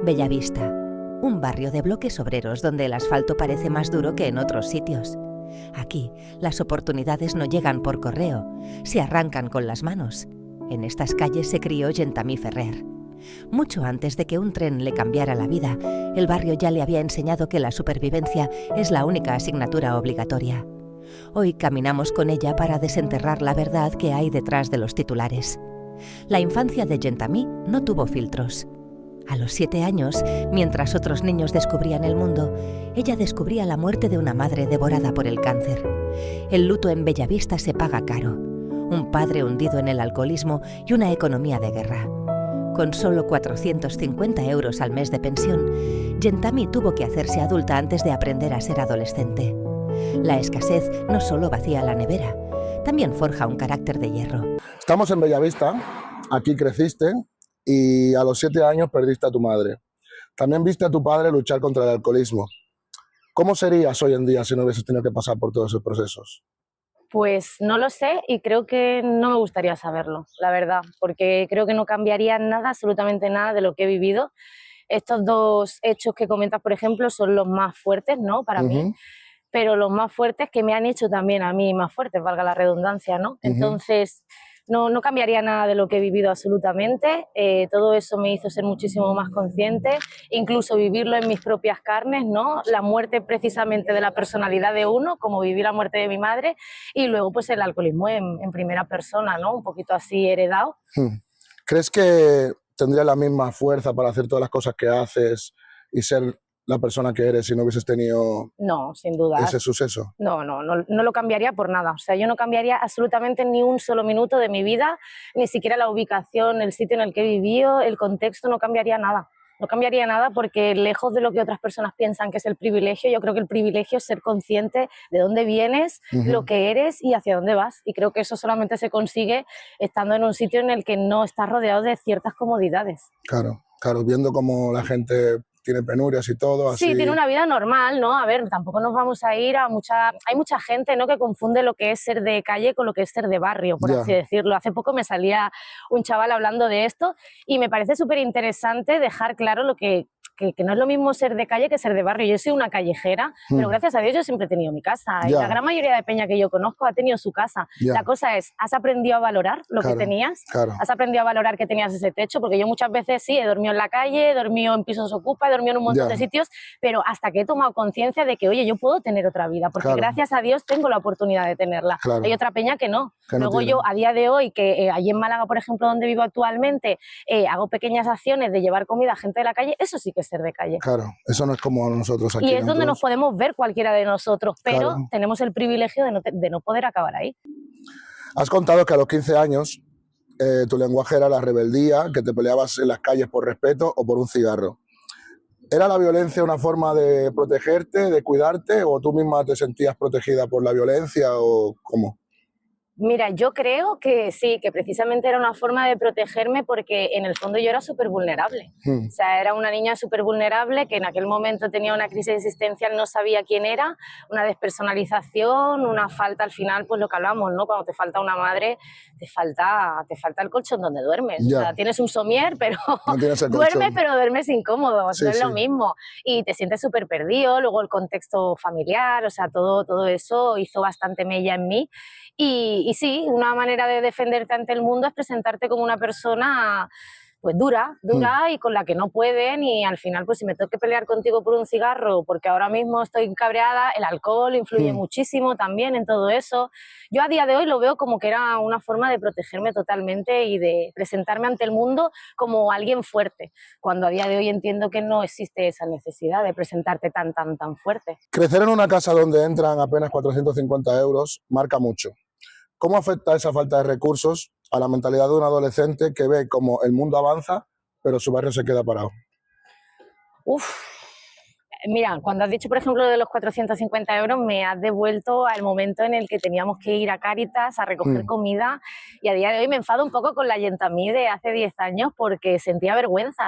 Bellavista, un barrio de bloques obreros donde el asfalto parece más duro que en otros sitios. Aquí, las oportunidades no llegan por correo, se arrancan con las manos. En estas calles se crió Gentamí Ferrer. Mucho antes de que un tren le cambiara la vida, el barrio ya le había enseñado que la supervivencia es la única asignatura obligatoria. Hoy caminamos con ella para desenterrar la verdad que hay detrás de los titulares. La infancia de Gentamí no tuvo filtros. A los 7 años, mientras otros niños descubrían el mundo, ella descubría la muerte de una madre devorada por el cáncer. El luto en Bellavista se paga caro. Un padre hundido en el alcoholismo y una economía de guerra. Con solo 450 euros al mes de pensión, Gentamí tuvo que hacerse adulta antes de aprender a ser adolescente. La escasez no solo vacía la nevera, también forja un carácter de hierro. Estamos en Bellavista, aquí creciste y a los 7 años perdiste a tu madre. También viste a tu padre luchar contra el alcoholismo. ¿Cómo serías hoy en día si no hubieses tenido que pasar por todos esos procesos? Pues no lo sé y creo que no me gustaría saberlo, la verdad, porque creo que no cambiaría nada, absolutamente nada de lo que he vivido. Estos dos hechos que comentas, por ejemplo, son los más fuertes, ¿no? Para mí, pero los más fuertes que me han hecho también a mí más fuertes, valga la redundancia, ¿no? Entonces, no cambiaría nada de lo que he vivido absolutamente. Todo eso me hizo ser muchísimo más consciente, incluso vivirlo en mis propias carnes, ¿no? La muerte precisamente de la personalidad de uno, como viví la muerte de mi madre, y luego pues el alcoholismo en primera persona, ¿no? Un poquito así heredado. ¿Crees que tendrías la misma fuerza para hacer todas las cosas que haces y ser la persona que eres si no hubieses tenido No, sin duda. ese suceso? No lo cambiaría por nada. O sea, yo no cambiaría absolutamente ni un solo minuto de mi vida, ni siquiera la ubicación, el sitio en el que he vivido, el contexto, no cambiaría nada. No cambiaría nada porque lejos de lo que otras personas piensan que es el privilegio, yo creo que el privilegio es ser consciente de dónde vienes, lo que eres y hacia dónde vas. Y creo que eso solamente se consigue estando en un sitio en el que no estás rodeado de ciertas comodidades. Claro, viendo cómo la gente tiene penurias y todo. Así. Sí, tiene una vida normal, ¿no? A ver, tampoco nos vamos a ir a mucha... Hay mucha gente, ¿no?, que confunde lo que es ser de calle con lo que es ser de barrio, por así decirlo. Hace poco me salía un chaval hablando de esto y me parece súper interesante dejar claro lo que no es lo mismo ser de calle que ser de barrio. Yo soy una callejera, pero gracias a Dios yo siempre he tenido mi casa. Y la gran mayoría de peña que yo conozco ha tenido su casa. La cosa es, ¿has aprendido a valorar lo que tenías? ¿Has aprendido a valorar que tenías ese techo? Porque yo muchas veces sí, he dormido en la calle, he dormido en pisos ocupa, he dormido en un montón de sitios, pero hasta que he tomado conciencia de que, oye, yo puedo tener otra vida, porque gracias a Dios tengo la oportunidad de tenerla. Hay otra peña que no. Luego yo, a día de hoy, que allí en Málaga, por ejemplo, donde vivo actualmente, hago pequeñas acciones de llevar comida a gente de la calle, eso sí que es ser de calle. Claro, eso no es como nosotros aquí. Y es donde nos podemos ver cualquiera de nosotros, pero tenemos el privilegio de no poder acabar ahí. Has contado que a los 15 años tu lenguaje era la rebeldía, que te peleabas en las calles por respeto o por un cigarro. ¿Era la violencia una forma de protegerte, de cuidarte, o tú misma te sentías protegida por la violencia o cómo? Mira, yo creo que sí, que precisamente era una forma de protegerme porque en el fondo yo era súper vulnerable. O sea, era una niña súper vulnerable que en aquel momento tenía una crisis existencial, no sabía quién era, una despersonalización, una falta al final, pues lo que hablamos, ¿no? Cuando te falta una madre, te falta el colchón donde duermes. O sea, tienes un somier, pero no duermes, pero duermes incómodo, no es lo mismo. Y te sientes súper perdido, luego el contexto familiar, o sea, todo eso hizo bastante mella en mí. Y sí, una manera de defenderte ante el mundo es presentarte como una persona pues dura y con la que no pueden, y al final pues si me tengo que pelear contigo por un cigarro porque ahora mismo estoy cabreada, el alcohol influye muchísimo también en todo eso. Yo a día de hoy lo veo como que era una forma de protegerme totalmente y de presentarme ante el mundo como alguien fuerte, cuando a día de hoy entiendo que no existe esa necesidad de presentarte tan fuerte. Crecer en una casa donde entran apenas 450 euros marca mucho. ¿Cómo afecta esa falta de recursos a la mentalidad de un adolescente que ve cómo el mundo avanza, pero su barrio se queda parado? Mira, cuando has dicho, por ejemplo, de los 450 euros, me has devuelto al momento en el que teníamos que ir a Cáritas a recoger comida, y a día de hoy me enfado un poco con la Yentamí de hace 10 años porque sentía vergüenza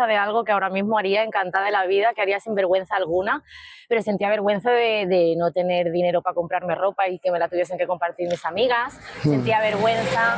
de algo que ahora mismo haría encantada de la vida, que haría sin vergüenza alguna, pero sentía vergüenza de no tener dinero para comprarme ropa y que me la tuviesen que compartir mis amigas, sentía vergüenza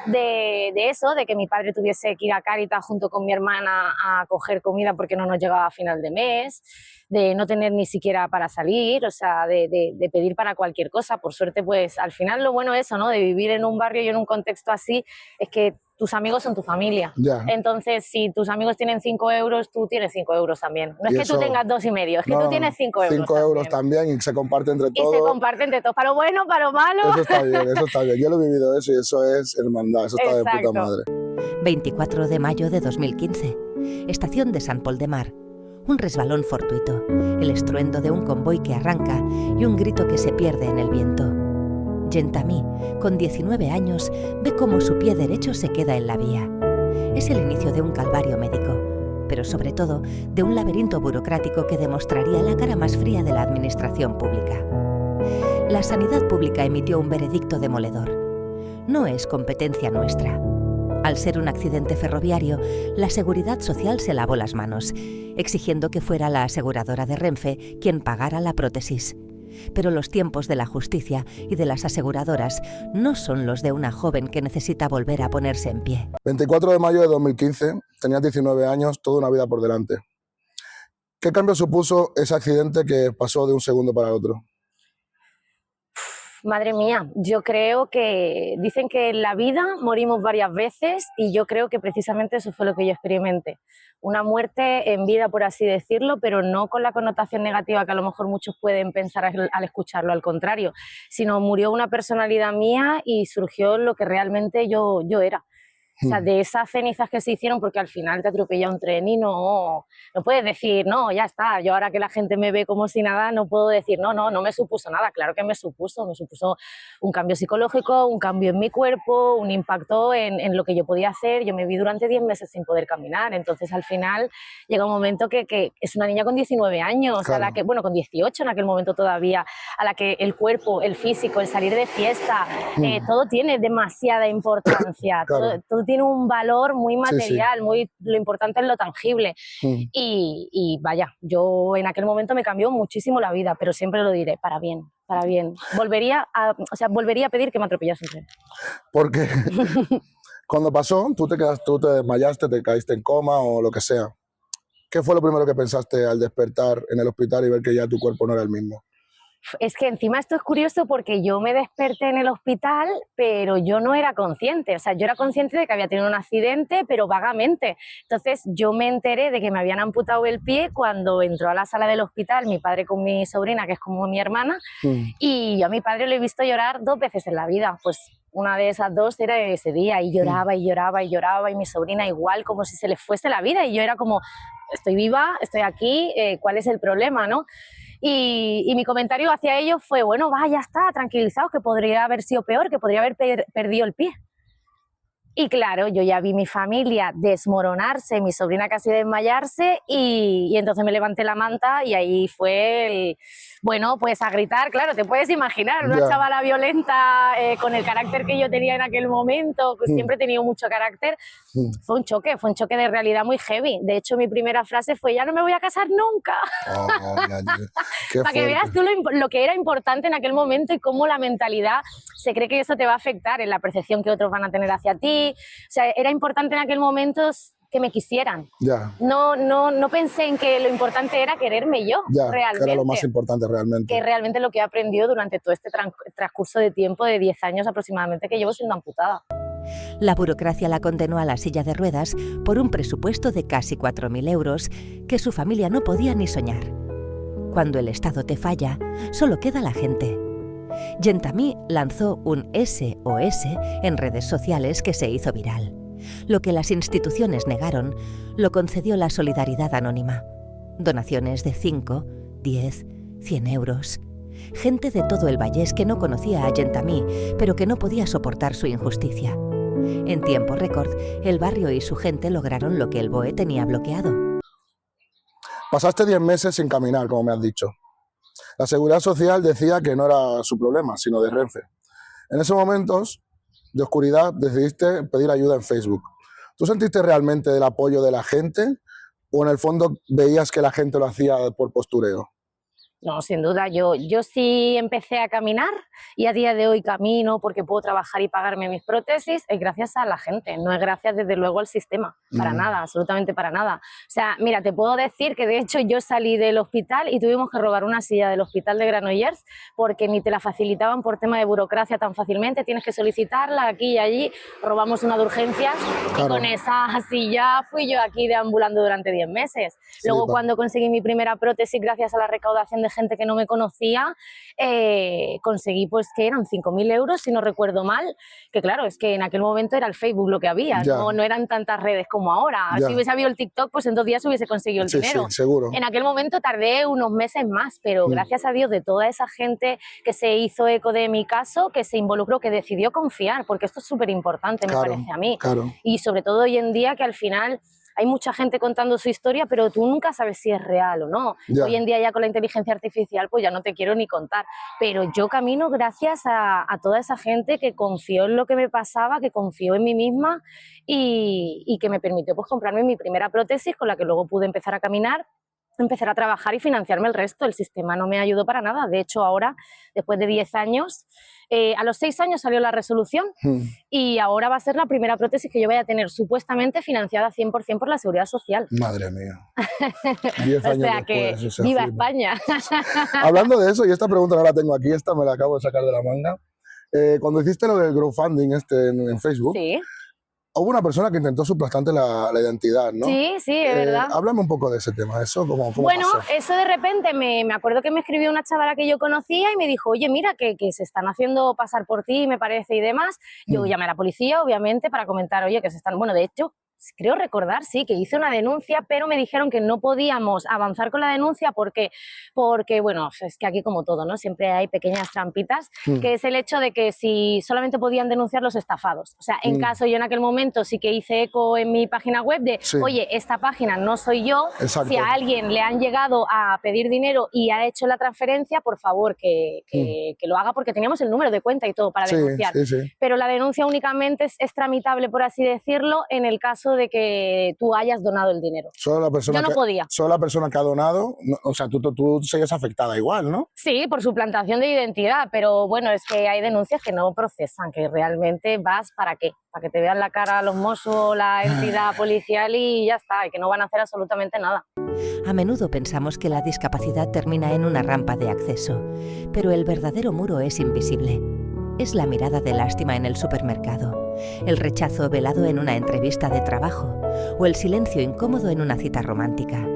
de eso, de que mi padre tuviese que ir a Cáritas junto con mi hermana a coger comida porque no nos llegaba a final de mes, de no tener ni siquiera para salir, o sea, de pedir para cualquier cosa. Por suerte, pues al final lo bueno es eso, ¿no? De vivir en un barrio y en un contexto así, es que tus amigos son tu familia. Ya. Entonces, si tus amigos tienen 5 euros, tú tienes 5 euros también. No es que tú tengas 2,5, es que tú tienes 5 euros. 5 euros también y se comparte entre todos. Y se comparte entre todos, para lo bueno, para lo malo. Eso está bien, eso está bien. Yo lo he vivido eso y eso es hermandad, eso está de puta madre. 24 de mayo de 2015, estación de Sant Pol de Mar. Un resbalón fortuito, el estruendo de un convoy que arranca y un grito que se pierde en el viento. Yentamí, con 19 años, ve cómo su pie derecho se queda en la vía. Es el inicio de un calvario médico, pero sobre todo de un laberinto burocrático que demostraría la cara más fría de la administración pública. La sanidad pública emitió un veredicto demoledor. No es competencia nuestra. Al ser un accidente ferroviario, la Seguridad Social se lavó las manos, exigiendo que fuera la aseguradora de Renfe quien pagara la prótesis. Pero los tiempos de la justicia y de las aseguradoras no son los de una joven que necesita volver a ponerse en pie. 24 de mayo de 2015, tenías 19 años, toda una vida por delante. ¿Qué cambio supuso ese accidente que pasó de un segundo para el otro? Madre mía, yo creo que dicen que en la vida morimos varias veces y yo creo que precisamente eso fue lo que yo experimenté. Una muerte en vida, por así decirlo, pero no con la connotación negativa que a lo mejor muchos pueden pensar al escucharlo, al contrario, sino murió una personalidad mía y surgió lo que realmente yo era. O sea, de esas cenizas que se hicieron, porque al final te atropella un tren y no puedes decir, no, ya está, yo ahora que la gente me ve como si nada, no puedo decir, no me supuso nada. Claro que me supuso un cambio psicológico, un cambio en mi cuerpo, un impacto en lo que yo podía hacer. Yo me vi durante 10 meses sin poder caminar, entonces al final llega un momento que es una niña con 19 años, claro. A la que, bueno, con 18 en aquel momento todavía, a la que el cuerpo, el físico, el salir de fiesta, todo tiene demasiada importancia, claro. todo tiene un valor muy material, sí. Lo importante es lo tangible. Y vaya, yo en aquel momento me cambió muchísimo la vida, pero siempre lo diré, para bien. Volvería a pedir que me atropellasen. Porque cuando pasó, tú te desmayaste, te caíste en coma o lo que sea. ¿Qué fue lo primero que pensaste al despertar en el hospital y ver que ya tu cuerpo no era el mismo? Es que encima esto es curioso porque yo me desperté en el hospital, pero yo no era consciente. O sea, yo era consciente de que había tenido un accidente, pero vagamente. Entonces yo me enteré de que me habían amputado el pie cuando entró a la sala del hospital mi padre con mi sobrina, que es como mi hermana, y yo a mi padre lo he visto llorar 2 veces en la vida. Pues una de esas 2 era ese día, y lloraba y lloraba y lloraba, y mi sobrina igual, como si se le fuese la vida, y yo era como, estoy viva, estoy aquí, ¿cuál es el problema, no? Y mi comentario hacia ellos fue, bueno, ya está, tranquilizados, que podría haber sido peor, que podría haber perdido el pie. Y claro, yo ya vi mi familia desmoronarse, mi sobrina casi desmayarse, y entonces me levanté la manta y ahí fue bueno, pues a gritar, claro, te puedes imaginar, una chavala violenta con el carácter que yo tenía en aquel momento, pues siempre he tenido mucho carácter. Fue un choque de realidad muy heavy. De hecho, mi primera frase fue, ya no me voy a casar nunca. Para que veas tú lo que era importante en aquel momento y cómo la mentalidad se cree que eso te va a afectar en la percepción que otros van a tener hacia ti. O sea, era importante en aquel momento que me quisieran. No pensé en que lo importante era quererme yo, realmente. Que era lo más importante realmente. Que realmente lo que he aprendido durante todo este transcurso de tiempo de 10 años aproximadamente que llevo siendo amputada. La burocracia la condenó a la silla de ruedas por un presupuesto de casi 4.000 euros que su familia no podía ni soñar. Cuando el Estado te falla, solo queda la gente. Yentamí lanzó un SOS en redes sociales que se hizo viral. Lo que las instituciones negaron, lo concedió la Solidaridad Anónima. Donaciones de 5, 10, 100 euros. Gente de todo el Vallés que no conocía a Yentamí, pero que no podía soportar su injusticia. En tiempo récord, el barrio y su gente lograron lo que el BOE tenía bloqueado. Pasaste 10 meses sin caminar, como me has dicho. La Seguridad Social decía que no era su problema, sino de Renfe. En esos momentos de oscuridad decidiste pedir ayuda en Facebook. ¿Tú sentiste realmente el apoyo de la gente o en el fondo veías que la gente lo hacía por postureo? No, sin duda, yo sí empecé a caminar y a día de hoy camino porque puedo trabajar y pagarme mis prótesis, es gracias a la gente, no es gracias desde luego al sistema, para nada, absolutamente para nada. O sea, mira, te puedo decir que de hecho yo salí del hospital y tuvimos que robar una silla del hospital de Granollers porque ni te la facilitaban por tema de burocracia tan fácilmente, tienes que solicitarla aquí y allí, robamos una de urgencias y con esa silla fui yo aquí deambulando durante 10 meses. Luego cuando conseguí mi primera prótesis gracias a la recaudación de gente que no me conocía, conseguí pues que eran 5.000 euros, si no recuerdo mal, que claro, es que en aquel momento era el Facebook lo que había, no eran tantas redes como ahora. Si hubiese habido el TikTok, pues en 2 días hubiese conseguido el dinero. Sí, seguro. En aquel momento tardé unos meses más, pero gracias a Dios de toda esa gente que se hizo eco de mi caso, que se involucró, que decidió confiar, porque esto es súper importante, me parece a mí. Y sobre todo hoy en día que al final hay mucha gente contando su historia, pero tú nunca sabes si es real o no. Hoy en día ya con la inteligencia artificial, pues ya no te quiero ni contar. Pero yo camino gracias a toda esa gente que confió en lo que me pasaba, que confió en mí misma y que me permitió pues comprarme mi primera prótesis con la que luego pude empezar a caminar, empezar a trabajar y financiarme el resto. El sistema no me ayudó para nada. De hecho, ahora, después de 10 años, a los 6 años salió la resolución y ahora va a ser la primera prótesis que yo voy a tener supuestamente financiada 100% por la Seguridad Social. Madre mía. 10 años o sea después, que o sea, viva flipa. España. Hablando de eso, y esta pregunta no la tengo aquí, esta me la acabo de sacar de la manga. Cuando hiciste lo del crowdfunding en Facebook, Sí. hubo una persona que intentó suplantarte la identidad, ¿no? Sí, sí, es verdad. Háblame un poco de ese tema, ¿eso cómo Bueno, pasó? eso de repente me acuerdo que me escribió una chavala que yo conocía y me dijo, oye, mira, que se están haciendo pasar por ti, me parece, y demás. Yo llamé a la policía, obviamente, para comentar, oye, que se están... Bueno, de hecho, creo recordar, sí, que hice una denuncia, pero me dijeron que no podíamos avanzar con la denuncia porque, bueno, es que aquí como todo, ¿no? Siempre hay pequeñas trampitas, que es el hecho de que si solamente podían denunciar los estafados. O sea, en caso yo en aquel momento sí que hice eco en mi página web de, oye, esta página no soy yo, si a alguien le han llegado a pedir dinero y ha hecho la transferencia, por favor, que lo haga porque teníamos el número de cuenta y todo para denunciar. Pero la denuncia únicamente es tramitable, por así decirlo, en el caso de que tú hayas donado el dinero. Solo la persona yo no podía. Solo la persona que ha donado, o sea, tú sigues afectada igual, ¿no? Sí, por suplantación de identidad, pero bueno, es que hay denuncias que no procesan, que realmente vas ¿para qué? Para que te vean la cara a los mozos, la entidad policial y ya está, y que no van a hacer absolutamente nada. A menudo pensamos que la discapacidad termina en una rampa de acceso, pero el verdadero muro es invisible. Es la mirada de lástima en el supermercado, el rechazo velado en una entrevista de trabajo o el silencio incómodo en una cita romántica.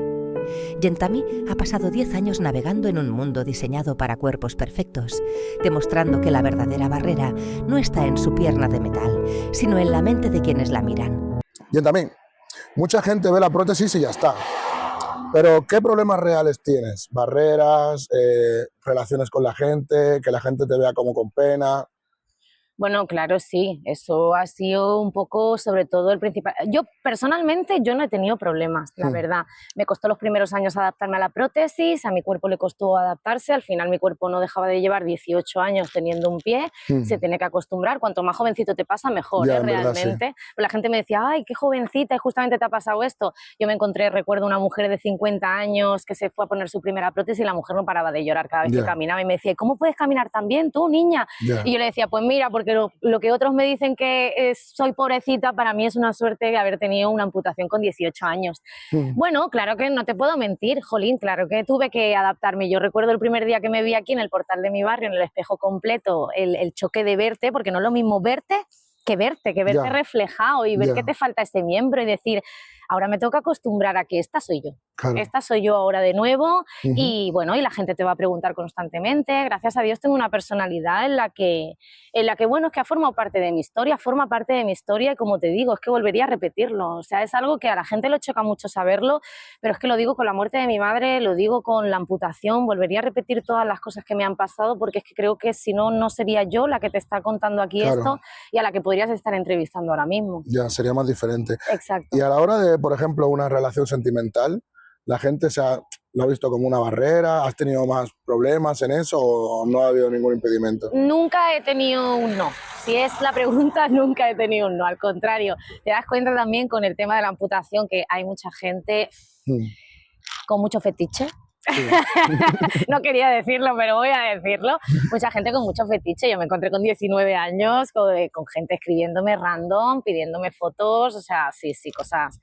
Yentami ha pasado 10 años navegando en un mundo diseñado para cuerpos perfectos, demostrando que la verdadera barrera no está en su pierna de metal, sino en la mente de quienes la miran. Yentami, mucha gente ve la prótesis y ya está. Pero, ¿qué problemas reales tienes? ¿Barreras, relaciones con la gente, que la gente te vea como con pena? Bueno, claro, sí, eso ha sido un poco, sobre todo, el principal. Yo, personalmente, yo no he tenido problemas, la verdad. Me costó los primeros años adaptarme a la prótesis, a mi cuerpo le costó adaptarse, al final mi cuerpo no dejaba de llevar 18 años teniendo un pie, se tiene que acostumbrar, cuanto más jovencito te pasa, mejor, realmente. Verdad, sí. La gente me decía, ay, qué jovencita, y justamente te ha pasado esto. Yo me encontré, recuerdo, una mujer de 50 años que se fue a poner su primera prótesis y la mujer no paraba de llorar cada vez que caminaba y me decía, ¿cómo puedes caminar tan bien tú, niña? Y yo le decía, pues mira, porque lo que otros me dicen que soy pobrecita, para mí es una suerte haber tenido una amputación con 18 años. Bueno, claro que no te puedo mentir, jolín, claro que tuve que adaptarme. Yo recuerdo el primer día que me vi aquí en el portal de mi barrio, en el espejo completo, el choque de verte, porque no es lo mismo verte que verte reflejado y ver que te falta ese miembro y decir, ahora me toca acostumbrar a que esta soy yo. Esta soy yo ahora de nuevo y bueno, y la gente te va a preguntar constantemente. Gracias a Dios tengo una personalidad en la que bueno, es que ha formado parte de mi historia, forma parte de mi historia y como te digo, es que volvería a repetirlo. O sea, es algo que a la gente le choca mucho saberlo, pero es que lo digo con la muerte de mi madre, lo digo con la amputación, volvería a repetir todas las cosas que me han pasado porque es que creo que si no, no sería yo la que te está contando aquí esto y a la que podrías estar entrevistando ahora mismo. Ya, sería más diferente. Exacto. Y a la hora de, por ejemplo, una relación sentimental, ¿La gente lo ha visto como una barrera? ¿Has tenido más problemas en eso o no ha habido ningún impedimento? Nunca he tenido un no. Si es la pregunta, nunca he tenido un no. Al contrario, te das cuenta también con el tema de la amputación que hay mucha gente con mucho fetiche. Sí. No quería decirlo, pero voy a decirlo. Mucha gente con mucho fetiche. Yo me encontré con 19 años con gente escribiéndome random, pidiéndome fotos, o sea, sí, cosas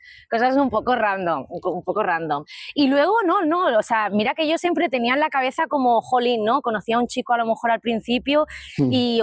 un poco random, Y luego, no, o sea, mira que yo siempre tenía en la cabeza como, jolín, ¿no? Conocía a un chico a lo mejor al principio y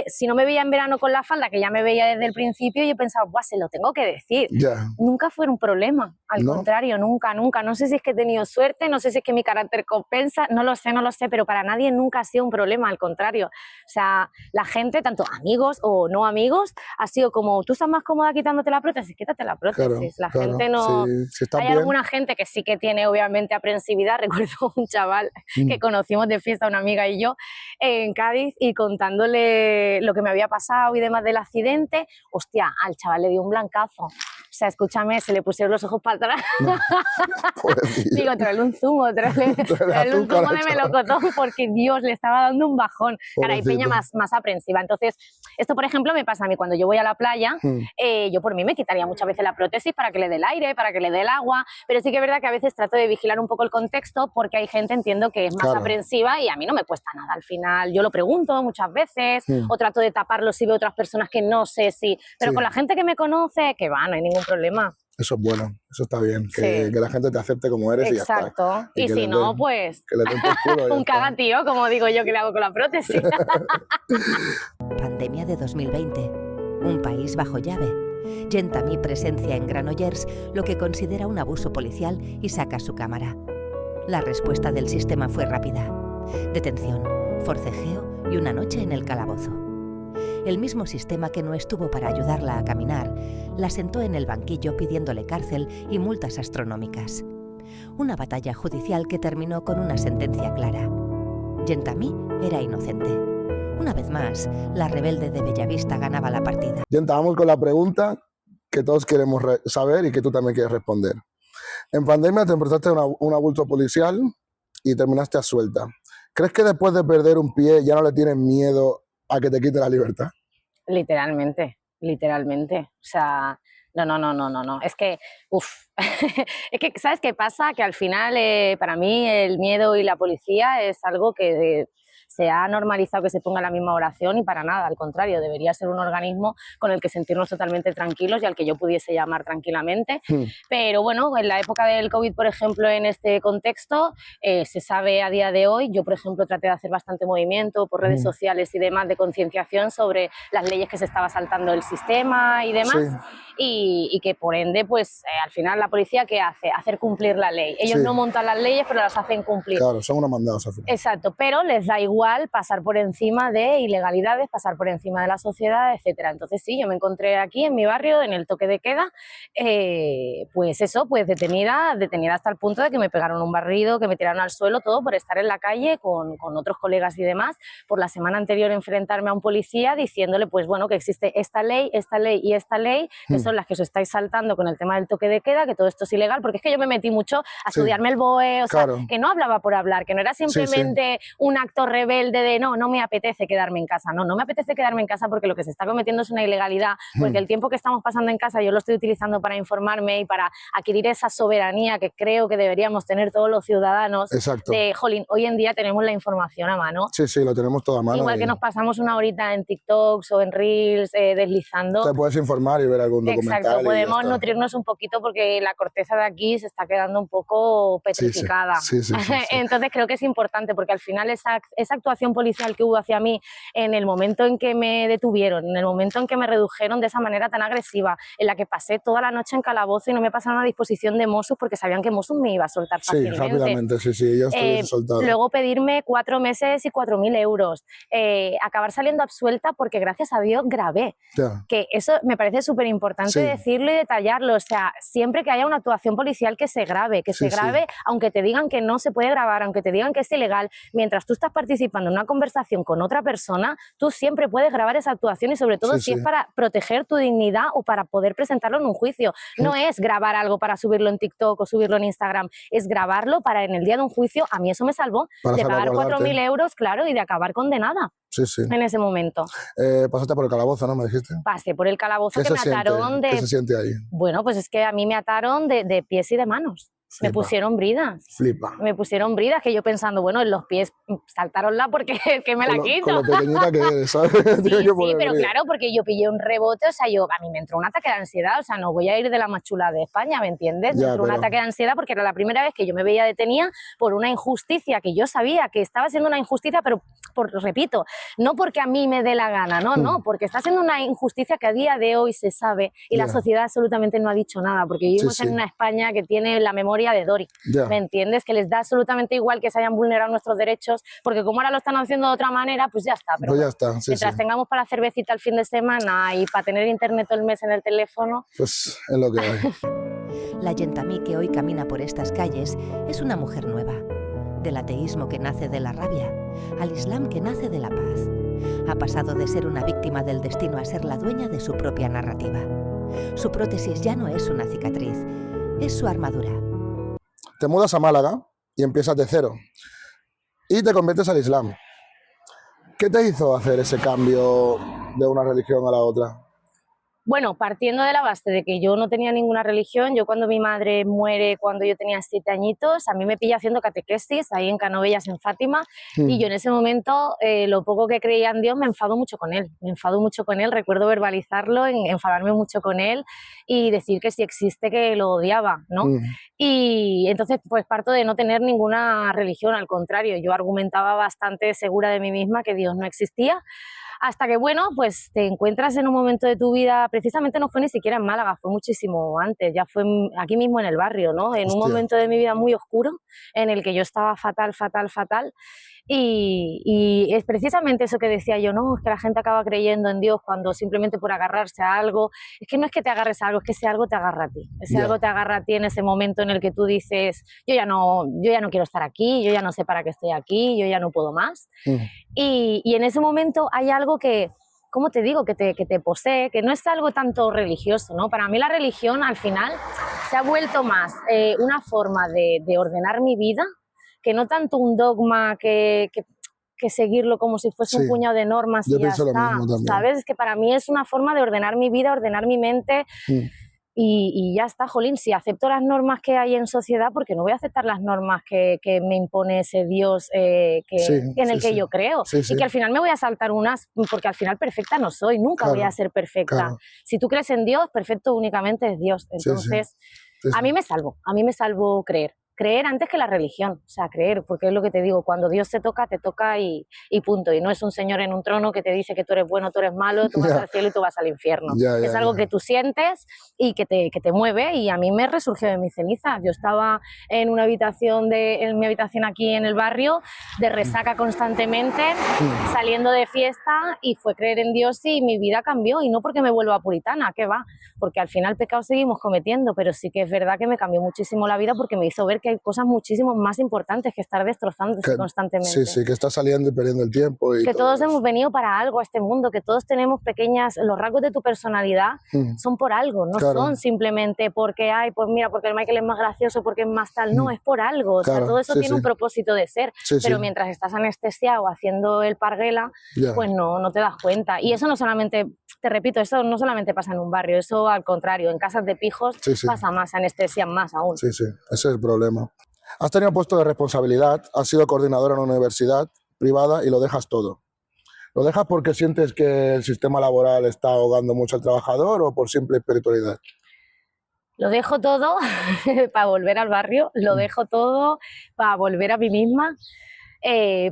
si no me veía en verano con la falda, que ya me veía desde el principio, yo pensaba, buah, se lo tengo que decir. Yeah. Nunca fue un problema, al contrario, nunca. No sé si es que he tenido suerte, no sé si es que mi carácter compensa, no lo sé, pero para nadie nunca ha sido un problema, al contrario. O sea, la gente, tanto amigos o no amigos, ha sido como, tú estás más cómoda quitándote la prótesis, quítate la prótesis. Claro, gente no... Si hay bien. Alguna gente que sí que tiene obviamente aprensividad. Recuerdo un chaval que conocimos de fiesta, una amiga y yo, en Cádiz, y contándole lo que me había pasado y demás del accidente, hostia, al chaval le dio un blancazo. O sea, escúchame, se le pusieron los ojos para atrás. No. Digo, tráele un zumo, tráele un zumo de melocotón, porque Dios, le estaba dando un bajón. Cara, hay peña más aprensiva. Entonces, esto, por ejemplo, me pasa a mí cuando yo voy a la playa, yo por mí me quitaría muchas veces la prótesis para que le dé el aire, para que le dé el agua, pero sí que es verdad que a veces trato de vigilar un poco el contexto, porque hay gente, entiendo, que es más aprensiva y a mí no me cuesta nada. Al final, yo lo pregunto muchas veces, o trato de taparlo si veo otras personas que no sé si... Pero con la gente que me conoce, que va, no hay ningún problema. Eso es bueno, eso está bien, que la gente te acepte como eres. Exacto. Y ya está. Y si no, pues que le den por culo, un cagatío, como digo yo que le hago con la prótesis. Pandemia de 2020. Un país bajo llave. Gentami presencia en Granollers lo que considera un abuso policial y saca su cámara. La respuesta del sistema fue rápida. Detención, forcejeo y una noche en el calabozo. El mismo sistema que no estuvo para ayudarla a caminar, la sentó en el banquillo pidiéndole cárcel y multas astronómicas. Una batalla judicial que terminó con una sentencia clara. Gentami era inocente. Una vez más, la rebelde de Bellavista ganaba la partida. Genta, vamos con la pregunta que todos queremos saber y que tú también quieres responder. En pandemia te enfrentaste a un abuso policial y terminaste a suelta. ¿Crees que después de perder un pie ya no le tienes miedo a que te quite la libertad? Literalmente. O sea, no. Es que, es que, ¿sabes qué pasa? Que al final, para mí, el miedo y la policía es algo que se ha normalizado que se ponga en la misma oración y para nada, al contrario, debería ser un organismo con el que sentirnos totalmente tranquilos y al que yo pudiese llamar tranquilamente. Pero bueno, en la época del COVID, por ejemplo, en este contexto, se sabe a día de hoy, yo por ejemplo traté de hacer bastante movimiento por redes sociales y demás de concienciación sobre las leyes que se estaba saltando el sistema y demás, y que por ende, pues al final la policía, ¿qué hace? Hacer cumplir la ley. Ellos no montan las leyes, pero las hacen cumplir. Claro, son unos mandados al final. Exacto, pero les da igual pasar por encima de ilegalidades, pasar por encima de la sociedad, etcétera. Entonces sí, yo me encontré aquí en mi barrio, en el toque de queda, pues eso, pues detenida hasta el punto de que me pegaron un barrido, que me tiraron al suelo, todo por estar en la calle con otros colegas y demás, por la semana anterior enfrentarme a un policía diciéndole, pues bueno, que existe esta ley y esta ley, que son las que os estáis saltando con el tema del toque de queda, que todo esto es ilegal, porque es que yo me metí mucho a estudiarme el BOE, o sea, que no hablaba por hablar, que no era simplemente un acto rebelde de no me apetece quedarme en casa, no me apetece quedarme en casa porque lo que se está cometiendo es una ilegalidad, porque el tiempo que estamos pasando en casa yo lo estoy utilizando para informarme y para adquirir esa soberanía que creo que deberíamos tener todos los ciudadanos. Exacto. De, jolín, hoy en día tenemos la información a mano. Sí, lo tenemos todo a mano. Igual que nos pasamos una horita en TikToks o en Reels deslizando. Te puedes informar y ver algún documental. Exacto, podemos nutrirnos un poquito porque la corteza de aquí se está quedando un poco petrificada. Sí. Entonces creo que es importante porque al final esa actuación policial que hubo hacia mí en el momento en que me detuvieron, en el momento en que me redujeron de esa manera tan agresiva, en la que pasé toda la noche en calabozo y no me pasaron a disposición de Mossos porque sabían que Mossos me iba a soltar fácilmente. Rápidamente, ellos te hubiesen soltado. Luego pedirme 4 meses y 4.000 euros, acabar saliendo absuelta porque gracias a Dios grabé, que eso me parece súper importante decirlo y detallarlo, o sea, siempre que haya una actuación policial que se grabe, aunque te digan que no se puede grabar, aunque te digan que es ilegal, mientras tú estás participando participando en una conversación con otra persona, tú siempre puedes grabar esa actuación y sobre todo si es para proteger tu dignidad o para poder presentarlo en un juicio. No es grabar algo para subirlo en TikTok o subirlo en Instagram, es grabarlo para en el día de un juicio. A mí eso me salvó de pagar 4.000 euros, claro, y de acabar condenada. En ese momento. Pasaste por el calabozo, ¿no? Me dijiste. Pasé por el calabozo que me ataron de... ¿Qué se siente ahí? Bueno, pues es que a mí me ataron de pies y de manos. Flipa. Me pusieron bridas. Flipa. Me pusieron bridas que yo pensando, bueno, en los pies saltaronla porque que me la quito. Con lo pequeñita que eres, ¿sabes? Sí, pero claro, porque yo pillé un rebote, o sea, a mí me entró un ataque de ansiedad, o sea, no voy a ir de la más chula de España, ¿me entiendes? Me entró un ataque de ansiedad porque era la primera vez que yo me veía detenida por una injusticia que yo sabía que estaba siendo una injusticia, pero, repito, no porque a mí me dé la gana, no, porque está siendo una injusticia que a día de hoy se sabe y la sociedad absolutamente no ha dicho nada, porque vivimos en una España que tiene la memoria de Dory, ¿me entiendes? Que les da absolutamente igual que se hayan vulnerado nuestros derechos, porque como ahora lo están haciendo de otra manera, pues ya está. Pero pues ya está, mientras tengamos para la cervecita el fin de semana y para tener internet todo el mes en el teléfono... Pues es lo que hay. La Yentamí que hoy camina por estas calles es una mujer nueva, del ateísmo que nace de la rabia, al Islam que nace de la paz. Ha pasado de ser una víctima del destino a ser la dueña de su propia narrativa. Su prótesis ya no es una cicatriz, es su armadura. Te mudas a Málaga y empiezas de cero y te conviertes al Islam. ¿Qué te hizo hacer ese cambio de una religión a la otra? Bueno, partiendo de la base de que yo no tenía ninguna religión, yo cuando mi madre muere cuando yo tenía 7 añitos, a mí me pilla haciendo catequesis ahí en Canovelles, en Fátima, y yo en ese momento, lo poco que creía en Dios, me enfado mucho con él. Me enfado mucho con él, recuerdo verbalizarlo, enfadarme mucho con él y decir que si existe que lo odiaba, ¿no? Y entonces pues parto de no tener ninguna religión, al contrario, yo argumentaba bastante segura de mí misma que Dios no existía. Hasta que, bueno, pues te encuentras en un momento de tu vida, precisamente no fue ni siquiera en Málaga, fue muchísimo antes, ya fue aquí mismo en el barrio, ¿no? En un momento de mi vida muy oscuro, en el que yo estaba fatal, y es precisamente eso que decía yo, no, es que la gente acaba creyendo en Dios cuando simplemente por agarrarse a algo, es que no es que te agarres a algo, es que ese algo te agarra a ti, algo te agarra a ti en ese momento en el que tú dices, yo ya no quiero estar aquí, yo ya no sé para qué estoy aquí, yo ya no puedo más, y en ese momento hay algo que, ¿cómo te digo? Que te posee, que no es algo tanto religioso, ¿no? Para mí la religión al final se ha vuelto más una forma de ordenar mi vida, que no tanto un dogma que seguirlo como si fuese un puñado de normas y ya está, ¿sabes? Es que para mí es una forma de ordenar mi vida, ordenar mi mente y ya está, jolín, si acepto las normas que hay en sociedad, porque no voy a aceptar las normas que me impone ese Dios en el que yo creo y que al final me voy a saltar unas, porque al final perfecta no soy, nunca voy a ser perfecta. Si tú crees en Dios, perfecto únicamente es Dios, entonces a mí me salvo creer antes que la religión, o sea, creer, porque es lo que te digo, cuando Dios te toca y punto, y no es un señor en un trono que te dice que tú eres bueno, tú eres malo, tú vas al cielo y tú vas al infierno, es algo que tú sientes y que te mueve, y a mí me resurgió de mis cenizas. Yo estaba en una habitación, en mi habitación aquí en el barrio, de resaca constantemente, saliendo de fiesta, y fue creer en Dios y mi vida cambió, y no porque me vuelva puritana, ¿qué va? Porque al final pecados seguimos cometiendo, pero sí que es verdad que me cambió muchísimo la vida porque me hizo ver que hay cosas muchísimo más importantes que estar destrozándose constantemente. Sí, que estás saliendo y perdiendo el tiempo. Que todos hemos venido para algo a este mundo, que todos tenemos los rasgos de tu personalidad son por algo, no son simplemente porque, pues mira, porque el Michael es más gracioso, porque es más tal, no, es por algo, o sea, todo eso tiene un propósito de ser, pero mientras estás anestesiado haciendo el parguela, pues no te das cuenta. Y eso no solamente, te repito, eso no solamente pasa en un barrio, eso al contrario, en casas de pijos pasa más, anestesian más aún. Sí, ese es el problema. Has tenido puesto de responsabilidad, has sido coordinadora en una universidad privada y lo dejas todo. ¿Lo dejas porque sientes que el sistema laboral está ahogando mucho al trabajador o por simple espiritualidad? Lo dejo todo para volver al barrio, lo dejo todo para volver a mí misma.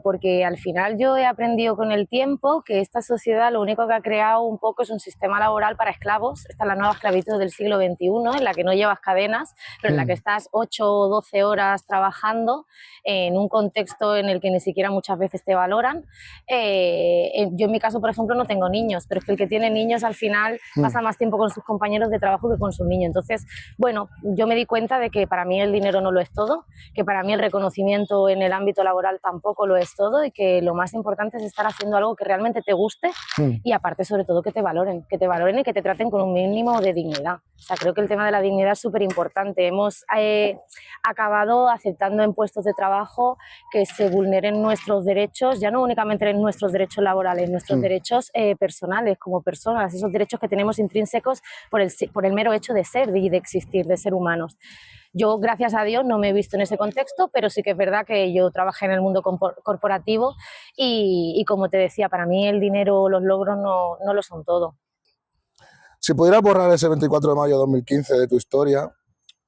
Porque al final yo he aprendido con el tiempo que esta sociedad lo único que ha creado un poco es un sistema laboral para esclavos. Esta es la nueva esclavitud del siglo XXI, en la que no llevas cadenas, pero en la que estás 8 o 12 horas trabajando en un contexto en el que ni siquiera muchas veces te valoran. Yo en mi caso, por ejemplo, no tengo niños, pero es que el que tiene niños al final pasa más tiempo con sus compañeros de trabajo que con sus niños. Entonces, bueno, yo me di cuenta de que para mí el dinero no lo es todo, que para mí el reconocimiento en el ámbito laboral tampoco tampoco lo es todo y que lo más importante es estar haciendo algo que realmente te guste y aparte sobre todo que te valoren y que te traten con un mínimo de dignidad. O sea, creo que el tema de la dignidad es súper importante. Hemos acabado aceptando en puestos de trabajo que se vulneren nuestros derechos, ya no únicamente nuestros derechos laborales, nuestros derechos personales como personas, esos derechos que tenemos intrínsecos por el mero hecho de ser y de existir, de ser humanos. Yo, gracias a Dios, no me he visto en ese contexto, pero sí que es verdad que yo trabajé en el mundo corporativo y como te decía, para mí el dinero, los logros no lo son todo. Si pudieras borrar ese 24 de mayo de 2015 de tu historia,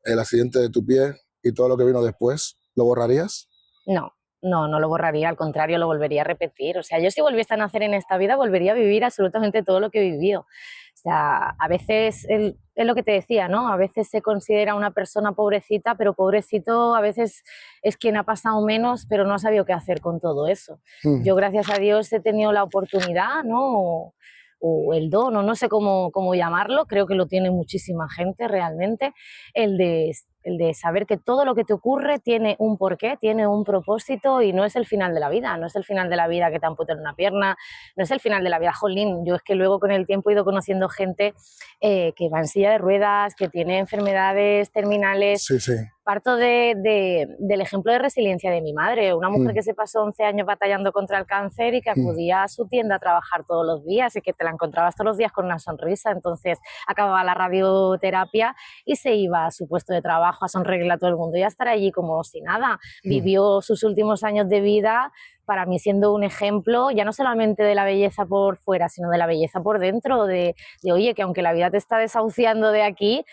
el accidente de tu pie y todo lo que vino después, ¿lo borrarías? No lo borraría, al contrario, lo volvería a repetir. O sea, yo si volviese a nacer en esta vida, volvería a vivir absolutamente todo lo que he vivido. O sea, a veces, es lo que te decía, ¿no? A veces se considera una persona pobrecita, pero pobrecito a veces es quien ha pasado menos, pero no ha sabido qué hacer con todo eso. Yo, gracias a Dios, he tenido la oportunidad, ¿no? O el don, o no sé cómo llamarlo, creo que lo tiene muchísima gente realmente, el de saber que todo lo que te ocurre tiene un porqué, tiene un propósito y no es el final de la vida, no es el final de la vida que te amputan una pierna, no es el final de la vida, jolín, yo es que luego con el tiempo he ido conociendo gente que va en silla de ruedas, que tiene enfermedades terminales. Sí, sí. Parto del ejemplo de resiliencia de mi madre, una mujer que se pasó 11 años batallando contra el cáncer y que acudía a su tienda a trabajar todos los días y que te la encontrabas todos los días con una sonrisa. Entonces acababa la radioterapia y se iba a su puesto de trabajo a sonreírle a todo el mundo y a estar allí como si nada. Vivió sus últimos años de vida para mí siendo un ejemplo ya no solamente de la belleza por fuera, sino de la belleza por dentro, de oye, que aunque la vida te está desahuciando de aquí,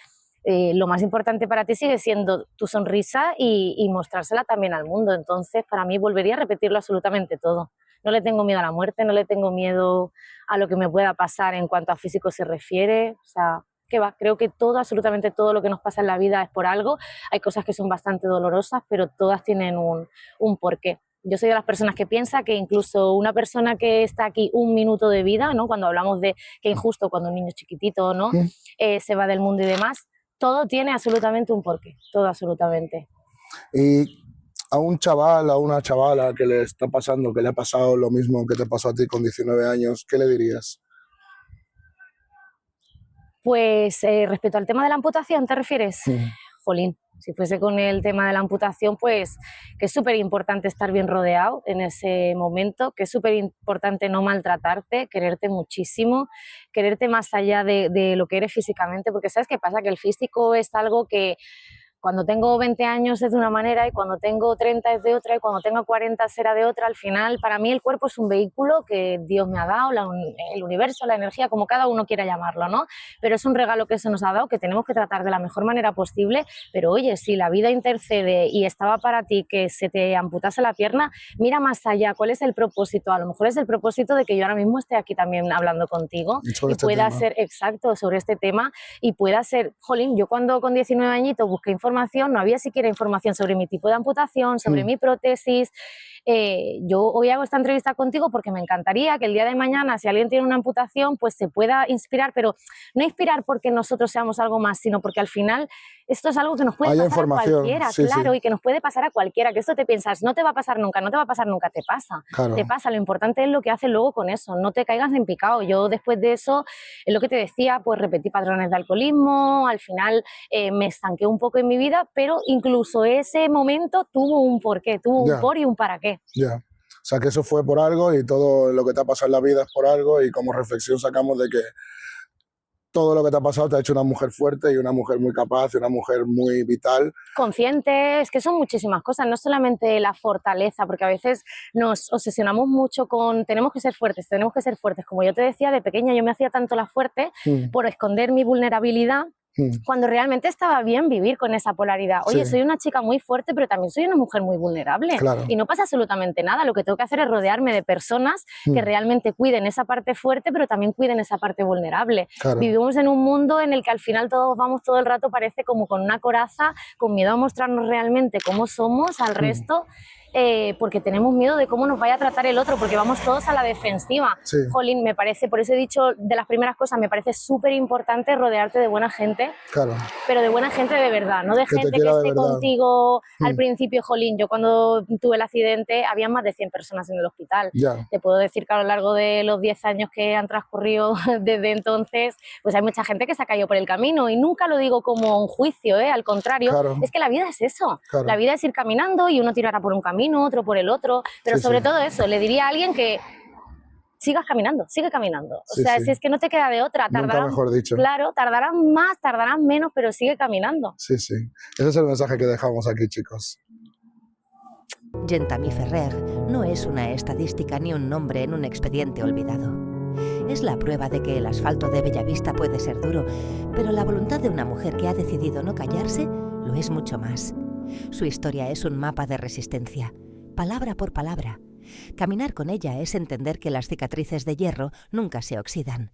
lo más importante para ti sigue siendo tu sonrisa y mostrársela también al mundo. Entonces, para mí volvería a repetirlo absolutamente todo. No le tengo miedo a la muerte, no le tengo miedo a lo que me pueda pasar en cuanto a físico se refiere. O sea, ¿qué va? Creo que todo, absolutamente todo lo que nos pasa en la vida es por algo. Hay cosas que son bastante dolorosas, pero todas tienen un porqué. Yo soy de las personas que piensa que incluso una persona que está aquí un minuto de vida, ¿no? Cuando hablamos de que injusto cuando un niño chiquitito, ¿no? Se va del mundo y demás, todo tiene absolutamente un porqué, todo absolutamente. Y a un chaval, a una chavala que le está pasando, que le ha pasado lo mismo que te pasó a ti con 19 años, ¿qué le dirías? Pues respecto al tema de la amputación, ¿te refieres? Jolín, si fuese con el tema de la amputación, pues que es súper importante estar bien rodeado en ese momento, que es súper importante no maltratarte, quererte muchísimo, quererte más allá de lo que eres físicamente, porque ¿sabes qué pasa? Que el físico es algo que cuando tengo 20 años es de una manera y cuando tengo 30 es de otra y cuando tengo 40 será de otra. Al final, para mí el cuerpo es un vehículo que Dios me ha dado, el universo, la energía, como cada uno quiera llamarlo, ¿no? Pero es un regalo que se nos ha dado, que tenemos que tratar de la mejor manera posible. Pero oye, si la vida intercede y estaba para ti que se te amputase la pierna, mira más allá, ¿cuál es el propósito? A lo mejor es el propósito de que yo ahora mismo esté aquí también hablando contigo y pueda ser exacto sobre este tema y pueda ser, jolín, yo cuando con 19 añitos busqué información, no había siquiera información sobre mi tipo de amputación, sobre mi prótesis. Yo hoy hago esta entrevista contigo porque me encantaría que el día de mañana, si alguien tiene una amputación, pues se pueda inspirar, pero no inspirar porque nosotros seamos algo más, sino porque al final esto es algo que nos puede pasar a cualquiera, sí, claro, sí. Y que nos puede pasar a cualquiera, que esto te piensas, no te va a pasar nunca, no te va a pasar nunca, te pasa, claro. Te pasa, lo importante es lo que haces luego con eso, no te caigas en picado. Yo después de eso, es lo que te decía, pues repetí patrones de alcoholismo, al final me estanqué un poco en mi vida, pero incluso ese momento tuvo un porqué, tuvo un por y un para qué. Ya. O sea, que eso fue por algo y todo lo que te ha pasado en la vida es por algo y como reflexión sacamos de que todo lo que te ha pasado te ha hecho una mujer fuerte y una mujer muy capaz y una mujer muy vital. Consciente, es que son muchísimas cosas, no solamente la fortaleza, porque a veces nos obsesionamos mucho con tenemos que ser fuertes, tenemos que ser fuertes. Como yo te decía, de pequeña yo me hacía tanto la fuerte por esconder mi vulnerabilidad, cuando realmente estaba bien vivir con esa polaridad. Oye, soy una chica muy fuerte, pero también soy una mujer muy vulnerable. Claro. Y no pasa absolutamente nada. Lo que tengo que hacer es rodearme de personas que realmente cuiden esa parte fuerte, pero también cuiden esa parte vulnerable. Claro. Vivimos en un mundo en el que al final todos vamos todo el rato, parece como con una coraza, con miedo a mostrarnos realmente cómo somos al resto. porque tenemos miedo de cómo nos vaya a tratar el otro, porque vamos todos a la defensiva. Sí. Jolín, me parece, por eso he dicho de las primeras cosas, me parece súper importante rodearte de buena gente, Claro. pero de buena gente de verdad, no de Que te gente que quiera de esté verdad. contigo al principio. Jolín, yo cuando tuve el accidente había más de 100 personas en el hospital. Ya. Te puedo decir que a lo largo de los 10 años que han transcurrido desde entonces, pues hay mucha gente que se ha caído por el camino, y nunca lo digo como un juicio, al contrario, Claro. es que la vida es eso. Claro. La vida es ir caminando y uno tirará por un camino, otro por el otro, pero Sí, sobre sí. todo eso, le diría a alguien que sigas caminando, sigue caminando. O Sí, sea, sí. si es que no te queda de otra, Nunca mejor dicho. Claro, tardarán más, tardarán menos, pero sigue caminando. Sí, sí. Ese es el mensaje que dejamos aquí, chicos. Gentami Ferrer no es una estadística ni un nombre en un expediente olvidado. Es la prueba de que el asfalto de Bellavista puede ser duro, pero la voluntad de una mujer que ha decidido no callarse lo es mucho más. Su historia es un mapa de resistencia, palabra por palabra. Caminar con ella es entender que las cicatrices de hierro nunca se oxidan.